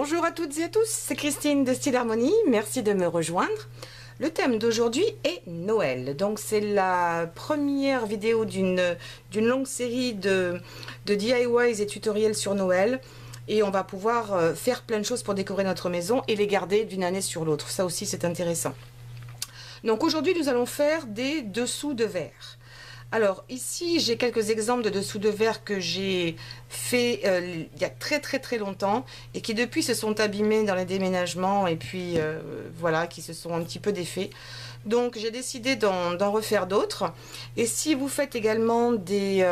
Bonjour à toutes et à tous, c'est Christine de Style Harmonie, merci de me rejoindre. Le thème d'aujourd'hui est Noël, donc c'est la première vidéo d'une longue série de DIYs et tutoriels sur Noël. Et on va pouvoir faire plein de choses pour décorer notre maison et les garder d'une année sur l'autre, ça aussi c'est intéressant. Donc aujourd'hui nous allons faire des dessous de verre. Alors ici j'ai quelques exemples de dessous de verre que j'ai fait il y a très longtemps et qui depuis se sont abîmés dans les déménagements et puis voilà, qui se sont un petit peu défaits. Donc j'ai décidé d'en refaire d'autres. Et si vous faites également des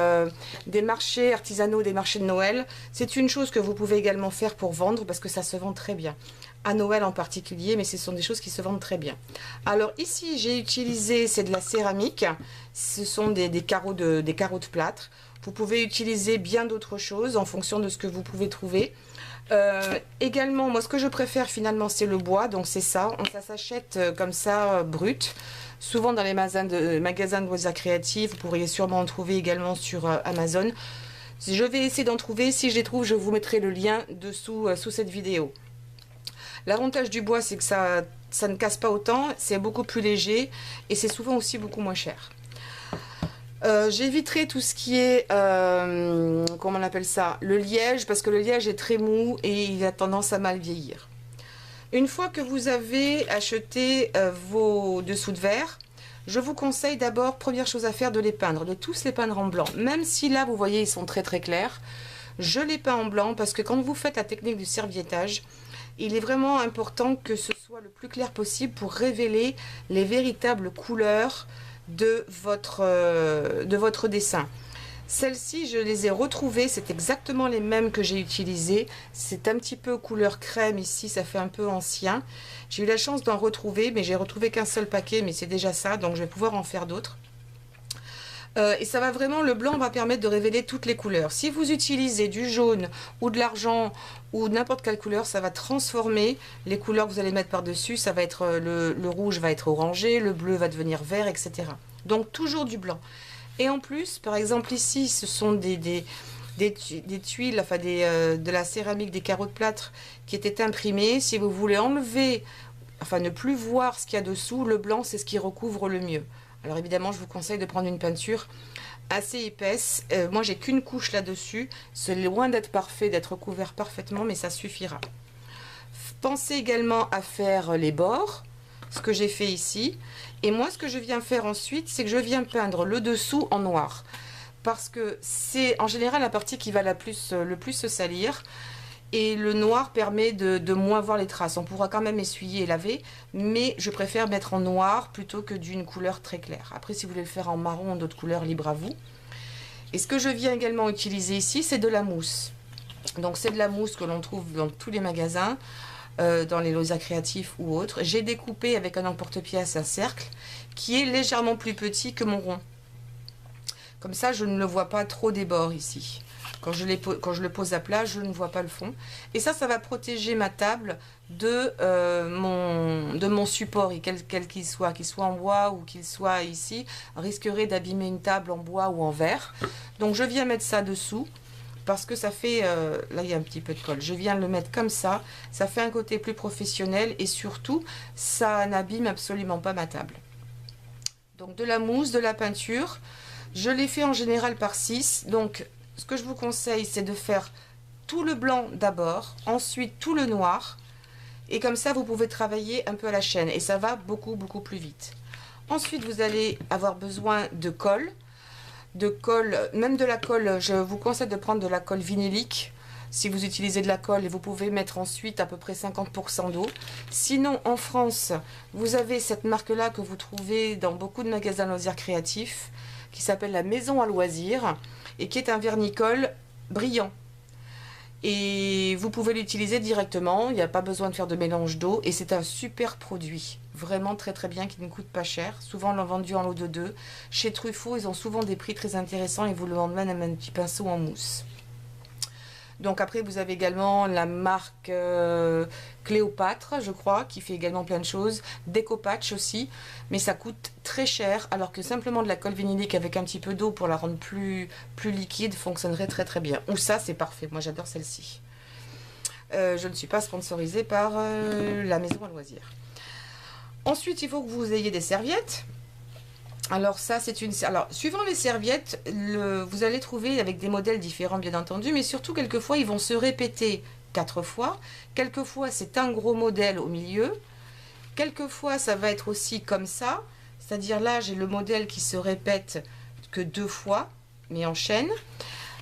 marchés artisanaux, des marchés de Noël, c'est une chose que vous pouvez également faire pour vendre parce que ça se vend très bien. À Noël en particulier, mais ce sont des choses qui se vendent très bien. Alors ici j'ai utilisé, c'est de la céramique, ce sont des carreaux de plâtre. Vous pouvez utiliser bien d'autres choses en fonction de ce que vous pouvez trouver. Également, moi ce que je préfère finalement c'est le bois, donc c'est ça, ça s'achète comme ça brut, souvent dans les magasins de loisirs créatifs, vous pourriez sûrement en trouver également sur Amazon. Je vais essayer d'en trouver, si je les trouve je vous mettrai le lien dessous sous cette vidéo. L'avantage du bois c'est que ça ne casse pas autant, c'est beaucoup plus léger et c'est souvent aussi beaucoup moins cher. J'éviterai tout ce qui est, comment on appelle ça, le liège, parce que le liège est très mou et il a tendance à mal vieillir. Une fois que vous avez acheté vos dessous de verre, je vous conseille d'abord, première chose à faire, de les peindre, de tous les peindre en blanc. Même si là, vous voyez, ils sont très clairs, je les peins en blanc parce que quand vous faites la technique du serviettage, il est vraiment important que ce soit le plus clair possible pour révéler les véritables couleurs de votre dessin. Celles-ci, je les ai retrouvées, c'est exactement les mêmes que j'ai utilisées. C'est un petit peu couleur crème ici, ça fait un peu ancien. J'ai eu la chance d'en retrouver, mais j'ai retrouvé qu'un seul paquet, mais c'est déjà ça, donc je vais pouvoir en faire d'autres. Et ça va vraiment, le blanc va permettre de révéler toutes les couleurs. Si vous utilisez du jaune ou de l'argent ou n'importe quelle couleur, ça va transformer les couleurs que vous allez mettre par-dessus. Ça va être le rouge va être orangé, le bleu va devenir vert, etc. Donc toujours du blanc. Et en plus, par exemple ici, ce sont des tuiles, enfin de la céramique, des carreaux de plâtre qui étaient imprimés. Si vous voulez enlever, enfin ne plus voir ce qu'il y a dessous, le blanc c'est ce qui recouvre le mieux. Alors évidemment, je vous conseille de prendre une peinture assez épaisse. Moi, j'ai qu'une couche là-dessus. C'est loin d'être parfait, d'être couvert parfaitement, mais ça suffira. Pensez également à faire les bords, ce que j'ai fait ici. Et moi, ce que je viens faire ensuite, c'est que je viens peindre le dessous en noir. Parce que c'est en général la partie qui va le plus se salir. Et le noir permet de moins voir les traces. On pourra quand même essuyer et laver, mais je préfère mettre en noir plutôt que d'une couleur très claire. Après, si vous voulez le faire en marron ou d'autres couleurs, libre à vous. Et ce que je viens également utiliser ici, c'est de la mousse. Donc c'est de la mousse que l'on trouve dans tous les magasins, dans les loisirs créatifs ou autres. J'ai découpé avec un emporte-pièce un cercle qui est légèrement plus petit que mon rond. Comme ça, je ne le vois pas trop des bords ici. Quand je le pose à plat, je ne vois pas le fond. Et ça va protéger ma table de mon support, quel qu'il soit en bois ou qu'il soit ici, risquerait d'abîmer une table en bois ou en verre. Donc je viens mettre ça dessous, parce que ça fait, là il y a un petit peu de colle, je viens le mettre comme ça fait un côté plus professionnel et surtout, ça n'abîme absolument pas ma table. Donc de la mousse, de la peinture, je l'ai fait en général par 6, donc ce que je vous conseille, c'est de faire tout le blanc d'abord, ensuite tout le noir, et comme ça vous pouvez travailler un peu à la chaîne, et ça va beaucoup plus vite. Ensuite vous allez avoir besoin de colle, même de la colle, je vous conseille de prendre de la colle vinylique, si vous utilisez de la colle, et vous pouvez mettre ensuite à peu près 50% d'eau. Sinon en France, vous avez cette marque-là que vous trouvez dans beaucoup de magasins loisirs créatifs, qui s'appelle la Maison à Loisirs, et qui est un vernicole brillant. Et vous pouvez l'utiliser directement, il n'y a pas besoin de faire de mélange d'eau, et c'est un super produit, vraiment très bien, qui ne coûte pas cher. Souvent on l'a vendu en lot de 2. Chez Truffaut, ils ont souvent des prix très intéressants, et vous le vendent même un petit pinceau en mousse. Donc après vous avez également la marque Cléopâtre, je crois, qui fait également plein de choses, Décopatch aussi, mais ça coûte très cher, alors que simplement de la colle vinylique avec un petit peu d'eau pour la rendre plus liquide fonctionnerait très bien. Ou ça c'est parfait, moi j'adore celle-ci. Je ne suis pas sponsorisée par la maison à loisirs. Ensuite, il faut que vous ayez des serviettes. Alors ça, c'est une... Alors, suivant les serviettes, vous allez trouver avec des modèles différents, bien entendu, mais surtout, quelquefois, ils vont se répéter 4 fois. Quelquefois, c'est un gros modèle au milieu. Quelquefois, ça va être aussi comme ça. C'est-à-dire là, j'ai le modèle qui se répète que 2 fois, mais en chaîne.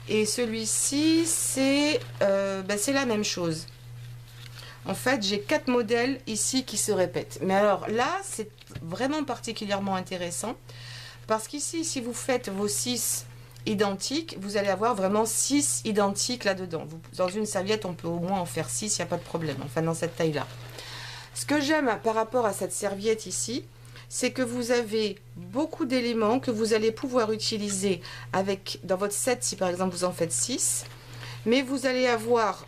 Et celui-ci, c'est la même chose. En fait, j'ai 4 modèles ici qui se répètent. Mais alors là, c'est vraiment particulièrement intéressant. Parce qu'ici, si vous faites vos 6 identiques, vous allez avoir vraiment 6 identiques là-dedans. Dans une serviette, on peut au moins en faire 6, il n'y a pas de problème. Enfin, dans cette taille-là. Ce que j'aime par rapport à cette serviette ici, c'est que vous avez beaucoup d'éléments que vous allez pouvoir utiliser dans votre set, si par exemple vous en faites 6. Mais vous allez avoir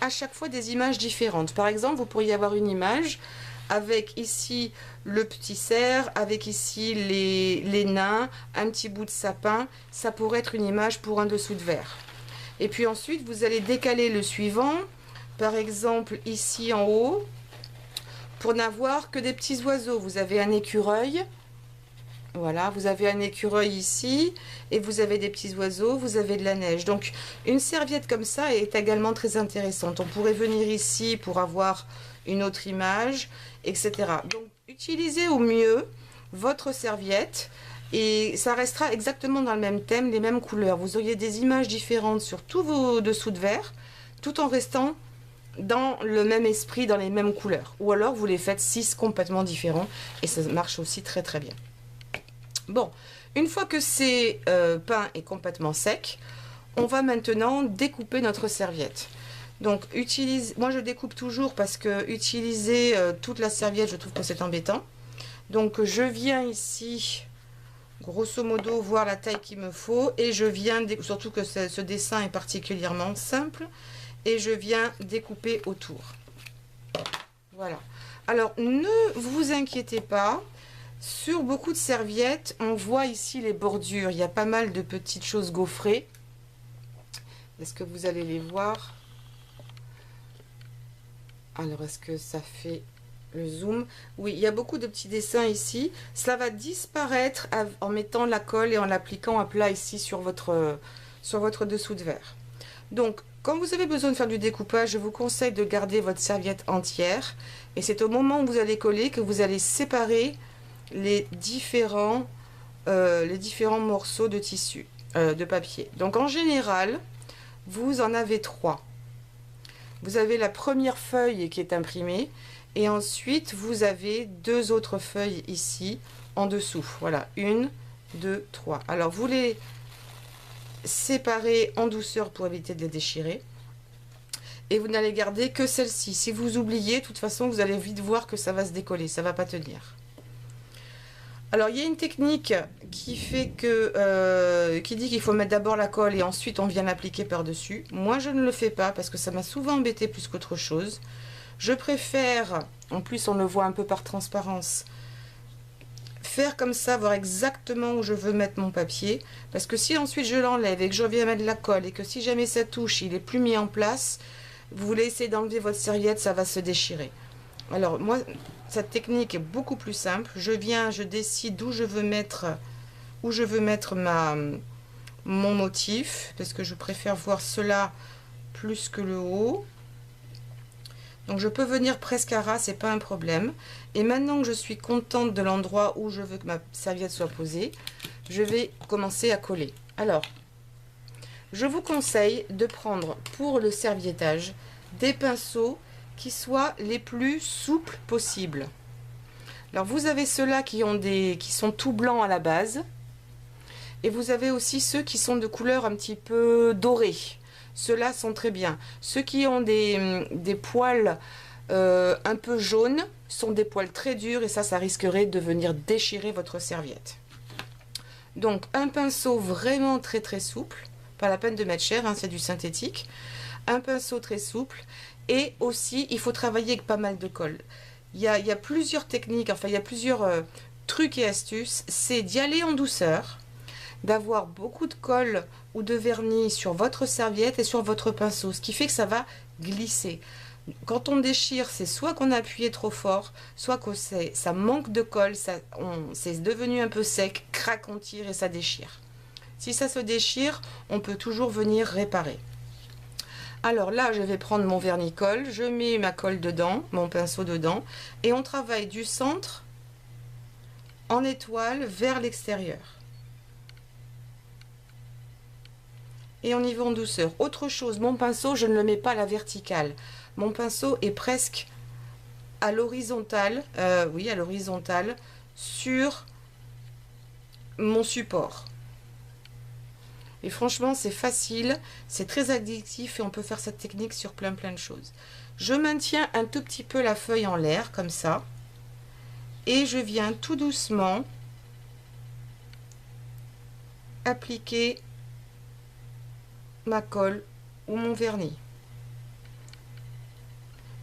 à chaque fois des images différentes. Par exemple, vous pourriez avoir une image avec ici le petit cerf, avec ici les nains, un petit bout de sapin. Ça pourrait être une image pour un dessous de verre. Et puis ensuite, vous allez décaler le suivant. Par exemple, ici en haut, pour n'avoir que des petits oiseaux. Vous avez un écureuil. Voilà, vous avez un écureuil ici et vous avez des petits oiseaux, vous avez de la neige. Donc, une serviette comme ça est également très intéressante. On pourrait venir ici pour avoir une autre image, etc. Donc, utilisez au mieux votre serviette et ça restera exactement dans le même thème, les mêmes couleurs. Vous auriez des images différentes sur tous vos dessous de verre, tout en restant dans le même esprit, dans les mêmes couleurs. Ou alors, vous les faites 6 complètement différents et ça marche aussi très très bien. Bon, une fois que c'est peint et complètement sec, on va maintenant découper notre serviette. Donc, moi je découpe toujours parce que utiliser toute la serviette, je trouve que c'est embêtant. Donc, je viens ici, grosso modo, voir la taille qu'il me faut. Et je viens, surtout que ce dessin est particulièrement simple, et je viens découper autour. Voilà. Alors, ne vous inquiétez pas. Sur beaucoup de serviettes, on voit ici les bordures. Il y a pas mal de petites choses gaufrées. Est-ce que vous allez les voir? Alors, est-ce que ça fait le zoom? Oui, il y a beaucoup de petits dessins ici. Cela va disparaître en mettant la colle et en l'appliquant à plat ici sur votre dessous de verre. Donc, quand vous avez besoin de faire du découpage, je vous conseille de garder votre serviette entière. Et c'est au moment où vous allez coller que vous allez séparer les différents morceaux de tissu, de papier. Donc en général, vous en avez 3. Vous avez la première feuille qui est imprimée et ensuite vous avez 2 autres feuilles ici en dessous. Voilà, 1, 2, 3. Alors vous les séparez en douceur pour éviter de les déchirer. Et vous n'allez garder que celle-ci. Si vous oubliez, de toute façon, vous allez vite voir que ça va se décoller, ça ne va pas tenir. Alors, il y a une technique qui fait que, qui dit qu'il faut mettre d'abord la colle et ensuite on vient l'appliquer par-dessus. Moi, je ne le fais pas parce que ça m'a souvent embêté plus qu'autre chose. Je préfère, en plus on le voit un peu par transparence, faire comme ça, voir exactement où je veux mettre mon papier. Parce que si ensuite je l'enlève et que je reviens mettre la colle et que si jamais ça touche, il est plus mis en place, vous voulez essayer d'enlever votre serviette, ça va se déchirer. Alors moi, cette technique est beaucoup plus simple. Je décide où je veux mettre mon motif, parce que je préfère voir cela plus que le haut. Donc je peux venir presque à ras, c'est pas un problème. Et maintenant que je suis contente de l'endroit où je veux que ma serviette soit posée, je vais commencer à coller. Alors, je vous conseille de prendre pour le serviettage des pinceaux qui soient les plus souples possibles. Alors vous avez ceux-là qui sont tout blancs à la base, et vous avez aussi ceux qui sont de couleur un petit peu dorée. Ceux-là sont très bien. Ceux qui ont des poils un peu jaunes sont des poils très durs et ça risquerait de venir déchirer votre serviette. Donc un pinceau vraiment très très souple, pas la peine de mettre cher, hein, c'est du synthétique. Un pinceau très souple. Et aussi, il faut travailler avec pas mal de colle. Il y a plusieurs techniques, enfin, il y a plusieurs trucs et astuces. C'est d'y aller en douceur, d'avoir beaucoup de colle ou de vernis sur votre serviette et sur votre pinceau. Ce qui fait que ça va glisser. Quand on déchire, c'est soit qu'on a appuyé trop fort, soit que ça manque de colle, c'est devenu un peu sec, crac, on tire et ça déchire. Si ça se déchire, on peut toujours venir réparer. Alors là, je vais prendre mon vernis-colle, je mets ma colle dedans, mon pinceau dedans, et on travaille du centre en étoile vers l'extérieur. Et on y va en douceur. Autre chose, mon pinceau, je ne le mets pas à la verticale. Mon pinceau est presque à l'horizontale, oui, à l'horizontale, sur mon support. Et franchement, c'est facile, c'est très addictif et on peut faire cette technique sur plein de choses. Je maintiens un tout petit peu la feuille en l'air, comme ça. Et je viens tout doucement appliquer ma colle ou mon vernis.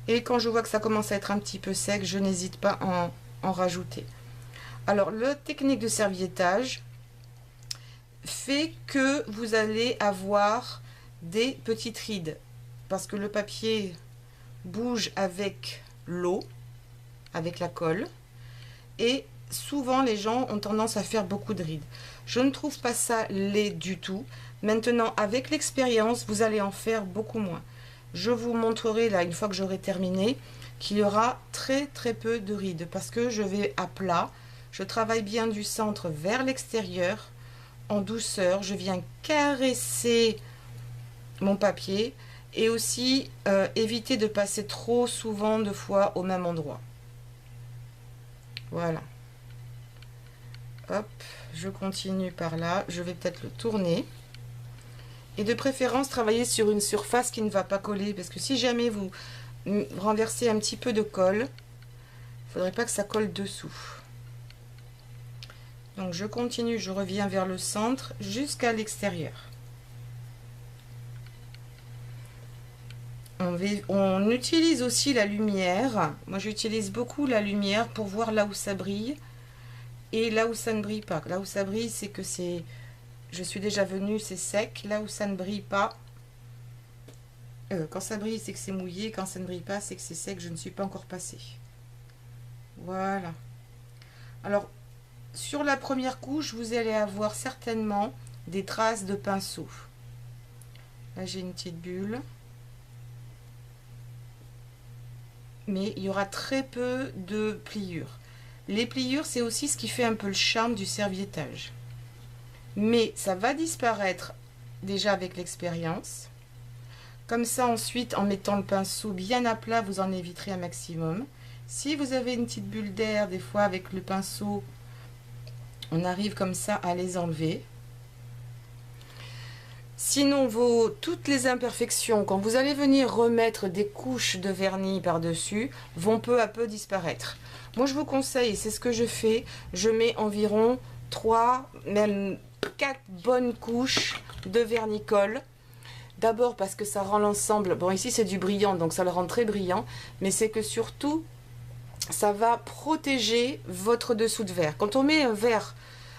Et quand je vois que ça commence à être un petit peu sec, je n'hésite pas à en rajouter. Alors, la technique de serviettage fait que vous allez avoir des petites rides parce que le papier bouge avec l'eau, avec la colle, et souvent les gens ont tendance à faire beaucoup de rides. Je ne trouve pas ça laid du tout. Maintenant, avec l'expérience, vous allez en faire beaucoup moins. Je vous montrerai là, une fois que j'aurai terminé, qu'il y aura très peu de rides parce que je vais à plat. Je travaille bien du centre vers l'extérieur en douceur. Je viens caresser mon papier et aussi éviter de passer trop souvent de fois au même endroit. Voilà. Hop, je continue par là. Je vais peut-être le tourner. Et de préférence, travailler sur une surface qui ne va pas coller. Parce que si jamais vous renversez un petit peu de colle, il ne faudrait pas que ça colle dessous. Donc je continue, je reviens vers le centre jusqu'à l'extérieur. On utilise aussi la lumière. Moi, j'utilise beaucoup la lumière pour voir là où ça brille et là où ça ne brille pas. Là où ça brille, c'est que c'est... Je suis déjà venue, c'est sec. Là où ça ne brille pas, quand ça brille, c'est que c'est mouillé. Quand ça ne brille pas, c'est que c'est sec. Je ne suis pas encore passée. Voilà. Alors, sur la première couche, vous allez avoir certainement des traces de pinceau. Là, j'ai une petite bulle. Mais il y aura très peu de pliures. Les pliures, c'est aussi ce qui fait un peu le charme du serviettage. Mais ça va disparaître déjà avec l'expérience. Comme ça, ensuite, en mettant le pinceau bien à plat, vous en éviterez un maximum. Si vous avez une petite bulle d'air, des fois avec le pinceau, on arrive comme ça à les enlever. Sinon, toutes les imperfections, quand vous allez venir remettre des couches de vernis par-dessus, vont peu à peu disparaître. Moi, je vous conseille, c'est ce que je fais, je mets environ 3, même 4 bonnes couches de vernis-colle. D'abord parce que ça rend l'ensemble, bon ici c'est du brillant, donc ça le rend très brillant, mais c'est que surtout, ça va protéger votre dessous de verre. Quand on met un verre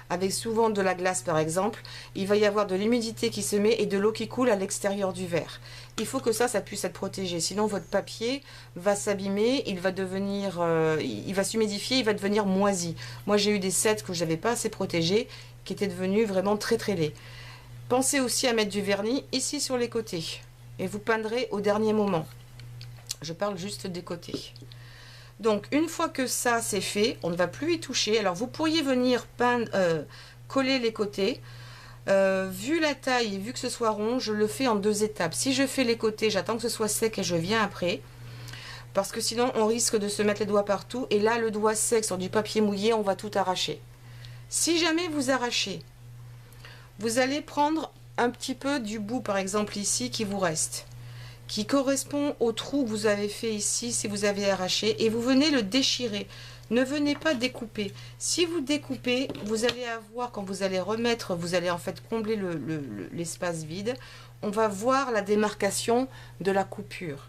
avec souvent de la glace par exemple, il va y avoir de l'humidité qui se met et de l'eau qui coule à l'extérieur du verre. Il faut que ça puisse être protégé, sinon votre papier va s'abîmer, il va devenir, il va s'humidifier, il va devenir moisi. Moi j'ai eu des sets que je n'avais pas assez protégés, qui étaient devenus vraiment très laids. Pensez aussi à mettre du vernis ici sur les côtés et vous peindrez au dernier moment. Je parle juste des côtés. Donc, une fois que ça c'est fait, on ne va plus y toucher. Alors, vous pourriez venir peindre, coller les côtés. Vu la taille et vu que ce soit rond, je le fais en 2 étapes. Si je fais les côtés, j'attends que ce soit sec et je viens après. Parce que sinon, on risque de se mettre les doigts partout. Et là, le doigt sec sur du papier mouillé, on va tout arracher. Si jamais vous arrachez, vous allez prendre un petit peu du bout, par exemple ici, qui vous reste, qui correspond au trou que vous avez fait ici si vous avez arraché, et vous venez le déchirer. Ne venez pas découper. Si vous découpez, vous allez avoir, quand vous allez remettre, vous allez en fait combler l'espace vide, on va voir la démarcation de la coupure.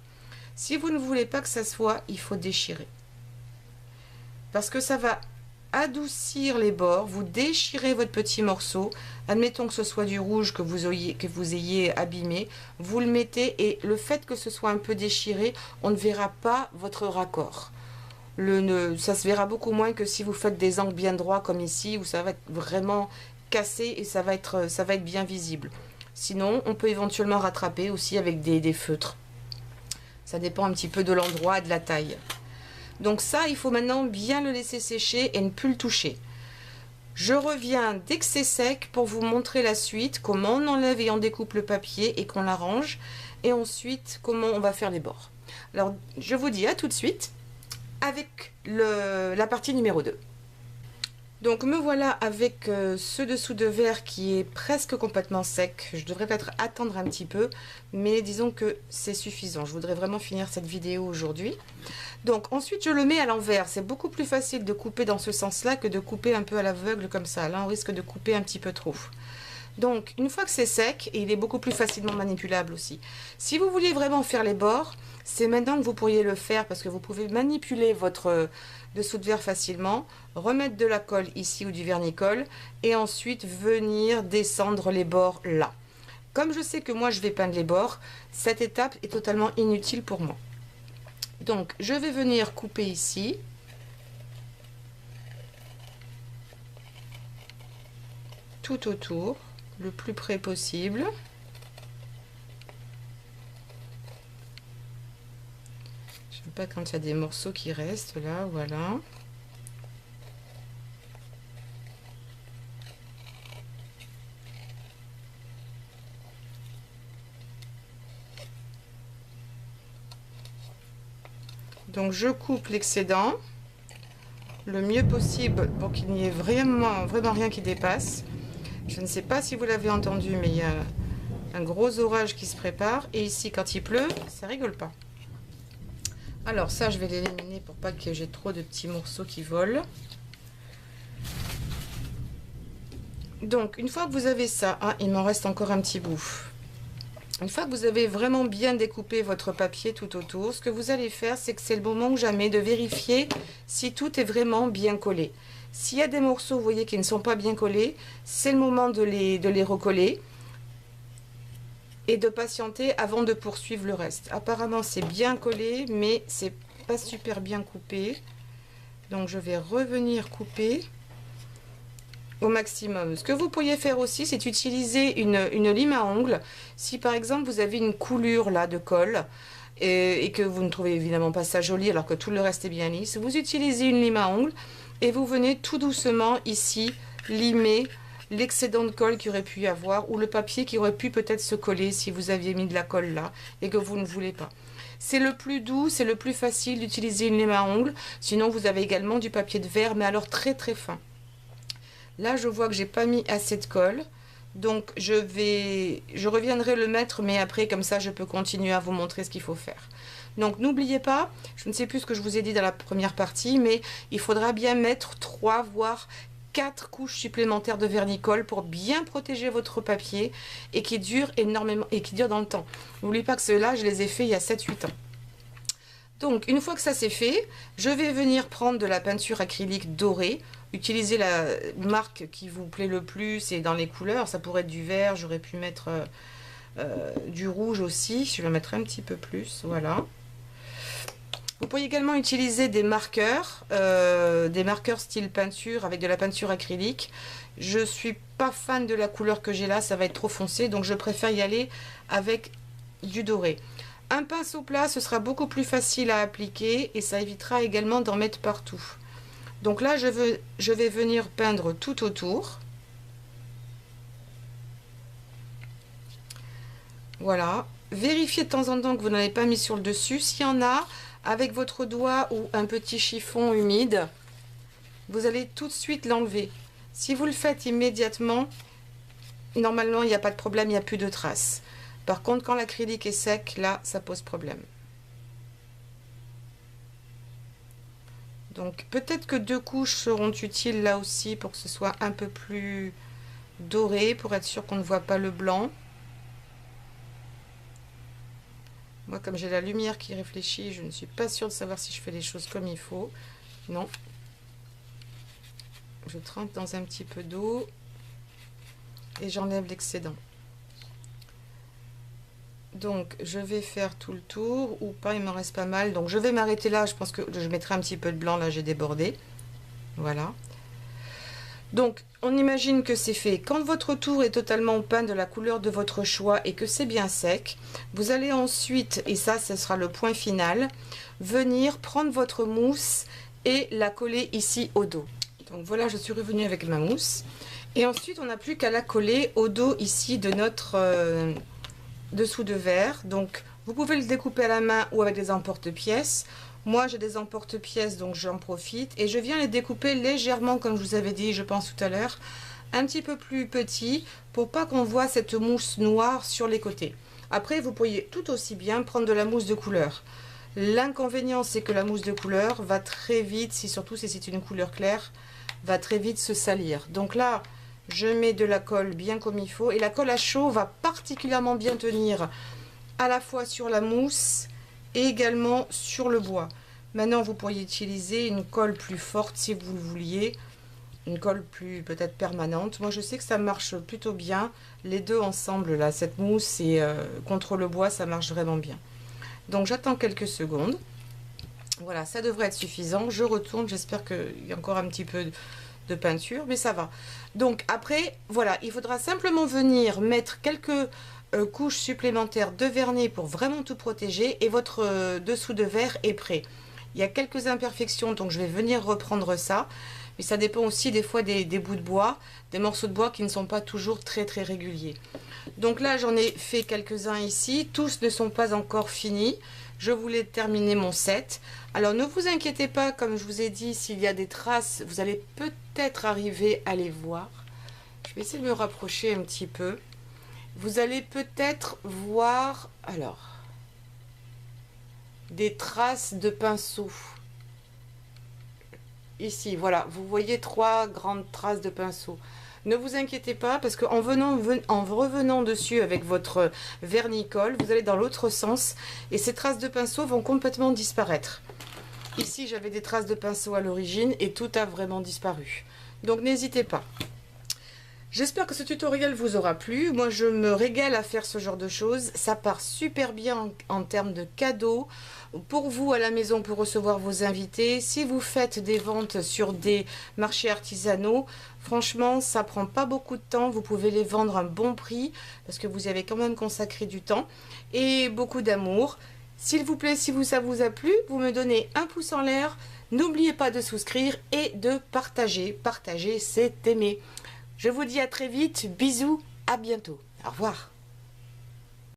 Si vous ne voulez pas que ça soit, il faut déchirer. Parce que ça va adoucir les bords, vous déchirez votre petit morceau, admettons que ce soit du rouge que vous ayez abîmé, vous le mettez et le fait que ce soit un peu déchiré, on ne verra pas votre raccord. Ça se verra beaucoup moins que si vous faites des angles bien droits comme ici où ça va être vraiment cassé et ça va être bien visible. Sinon, on peut éventuellement rattraper aussi avec des feutres. Ça dépend un petit peu de l'endroit et de la taille. Donc ça, il faut maintenant bien le laisser sécher et ne plus le toucher. Je reviens dès que c'est sec pour vous montrer la suite, comment on enlève et on découpe le papier et qu'on l'arrange. Et ensuite, comment on va faire les bords. Alors, je vous dis à tout de suite avec la partie numéro 2. Donc me voilà avec ce dessous de verre qui est presque complètement sec. Je devrais peut-être attendre un petit peu, mais disons que c'est suffisant. Je voudrais vraiment finir cette vidéo aujourd'hui. Donc ensuite je le mets à l'envers. C'est beaucoup plus facile de couper dans ce sens-là que de couper un peu à l'aveugle comme ça. Là on risque de couper un petit peu trop. Donc une fois que c'est sec, et il est beaucoup plus facilement manipulable aussi. Si vous voulez vraiment faire les bords, c'est maintenant que vous pourriez le faire parce que vous pouvez manipuler votre dessous de verre facilement, remettre de la colle ici ou du vernis-colle et ensuite venir descendre les bords là. Comme je sais que moi je vais peindre les bords, cette étape est totalement inutile pour moi. Donc je vais venir couper ici. Tout autour, le plus près possible. J'aime pas quand il y a des morceaux qui restent là, voilà. Donc je coupe l'excédent le mieux possible pour qu'il n'y ait vraiment rien qui dépasse. Je ne sais pas si vous l'avez entendu, mais il y a un gros orage qui se prépare. Et ici, quand il pleut, ça rigole pas. Alors ça, je vais l'éliminer pour pas que j'ai trop de petits morceaux qui volent. Donc, une fois que vous avez ça, hein, il m'en reste encore un petit bout. Une fois que vous avez vraiment bien découpé votre papier tout autour, ce que vous allez faire, c'est que c'est le moment ou jamais de vérifier si tout est vraiment bien collé. S'il y a des morceaux, vous voyez, qui ne sont pas bien collés, c'est le moment de les recoller et de patienter avant de poursuivre le reste. Apparemment, c'est bien collé, mais c'est pas super bien coupé. Donc, je vais revenir couper au maximum. Ce que vous pourriez faire aussi, c'est utiliser une lime à ongles. Si par exemple vous avez une coulure là de colle et que vous ne trouvez évidemment pas ça joli alors que tout le reste est bien lisse, vous utilisez une lime à ongles et vous venez tout doucement ici limer l'excédent de colle qu'il aurait pu y avoir ou le papier qui aurait pu peut-être se coller si vous aviez mis de la colle là et que vous ne voulez pas. C'est le plus doux, c'est le plus facile d'utiliser une lime à ongles. Sinon vous avez également du papier de verre, mais alors très très fin. Là, je vois que j'ai pas mis assez de colle. Donc, je reviendrai le mettre, mais après, comme ça, je peux continuer à vous montrer ce qu'il faut faire. Donc, n'oubliez pas, je ne sais plus ce que je vous ai dit dans la première partie, mais il faudra bien mettre 3 voire 4 couches supplémentaires de vernis-colle pour bien protéger votre papier et qui dure énormément et qui dure dans le temps. N'oubliez pas que ceux-là, je les ai fait il y a 7-8 ans. Donc, une fois que ça c'est fait, je vais venir prendre de la peinture acrylique dorée. Utilisez la marque qui vous plaît le plus et dans les couleurs. Ça pourrait être du vert, j'aurais pu mettre du rouge aussi. Je vais mettre un petit peu plus, voilà. Vous pourriez également utiliser des marqueurs style peinture avec de la peinture acrylique. Je suis pas fan de la couleur que j'ai là, ça va être trop foncé, donc je préfère y aller avec du doré. Un pinceau plat, ce sera beaucoup plus facile à appliquer et ça évitera également d'en mettre partout. Donc là, je vais venir peindre tout autour. Voilà. Vérifiez de temps en temps que vous n'avez pas mis sur le dessus. S'il y en a, avec votre doigt ou un petit chiffon humide, vous allez tout de suite l'enlever. Si vous le faites immédiatement, normalement, il n'y a pas de problème, il n'y a plus de traces. Par contre, quand l'acrylique est sec, là, ça pose problème. Donc peut-être que 2 couches seront utiles là aussi pour que ce soit un peu plus doré, pour être sûr qu'on ne voit pas le blanc. Moi, comme j'ai la lumière qui réfléchit, je ne suis pas sûre de savoir si je fais les choses comme il faut. Non. Je trempe dans un petit peu d'eau et j'enlève l'excédent. Donc je vais faire tout le tour ou pas, il m'en reste pas mal. Donc je vais m'arrêter là, je pense que je mettrai un petit peu de blanc, là j'ai débordé. Voilà. Donc on imagine que c'est fait. Quand votre tour est totalement peint de la couleur de votre choix et que c'est bien sec, vous allez ensuite, et ça ce sera le point final, venir prendre votre mousse et la coller ici au dos. Donc voilà, je suis revenue avec ma mousse. Et ensuite on n'a plus qu'à la coller au dos ici de notre dessous de verre. Donc vous pouvez le découper à la main ou avec des emporte-pièces. Moi j'ai des emporte-pièces, donc j'en profite et je viens les découper légèrement, comme je vous avais dit je pense tout à l'heure, un petit peu plus petit pour pas qu'on voit cette mousse noire sur les côtés. Après vous pourriez tout aussi bien prendre de la mousse de couleur. L'inconvénient c'est que la mousse de couleur va très vite, surtout si c'est une couleur claire, va très vite se salir. Donc là je mets de la colle bien comme il faut, et la colle à chaud va particulièrement bien tenir à la fois sur la mousse et également sur le bois. Maintenant vous pourriez utiliser une colle plus forte si vous le vouliez, une colle plus peut-être permanente. Moi je sais que ça marche plutôt bien, les deux ensemble là, cette mousse et contre le bois, ça marche vraiment bien. Donc j'attends quelques secondes. Voilà, ça devrait être suffisant. Je retourne, j'espère qu'il y a encore un petit peu de peinture, mais ça va. Donc après, voilà, il faudra simplement venir mettre quelques couches supplémentaires de vernis pour vraiment tout protéger, et votre dessous de verre est prêt. Il y a quelques imperfections, donc je vais venir reprendre ça, mais ça dépend aussi des fois des bouts de bois, des morceaux de bois qui ne sont pas toujours très réguliers. Donc là j'en ai fait quelques-uns ici, tous ne sont pas encore finis. Je voulais terminer mon set. Alors ne vous inquiétez pas, comme je vous ai dit, s'il y a des traces, vous allez peut-être arriver à les voir. Je vais essayer de me rapprocher un petit peu. Vous allez peut-être voir, alors, des traces de pinceau. Ici, voilà, vous voyez 3 grandes traces de pinceau. Ne vous inquiétez pas, parce qu'en revenant dessus avec votre vernis-colle, vous allez dans l'autre sens et ces traces de pinceau vont complètement disparaître. Ici, j'avais des traces de pinceau à l'origine et tout a vraiment disparu. Donc n'hésitez pas. J'espère que ce tutoriel vous aura plu. Moi, je me régale à faire ce genre de choses. Ça part super bien en termes de cadeaux. Pour vous à la maison, pour recevoir vos invités. Si vous faites des ventes sur des marchés artisanaux, franchement, ça prend pas beaucoup de temps. Vous pouvez les vendre à un bon prix parce que vous y avez quand même consacré du temps et beaucoup d'amour. S'il vous plaît, si ça vous a plu, vous me donnez un pouce en l'air. N'oubliez pas de souscrire et de partager. Partager, c'est aimer. Je vous dis à très vite, bisous, à bientôt. Au revoir.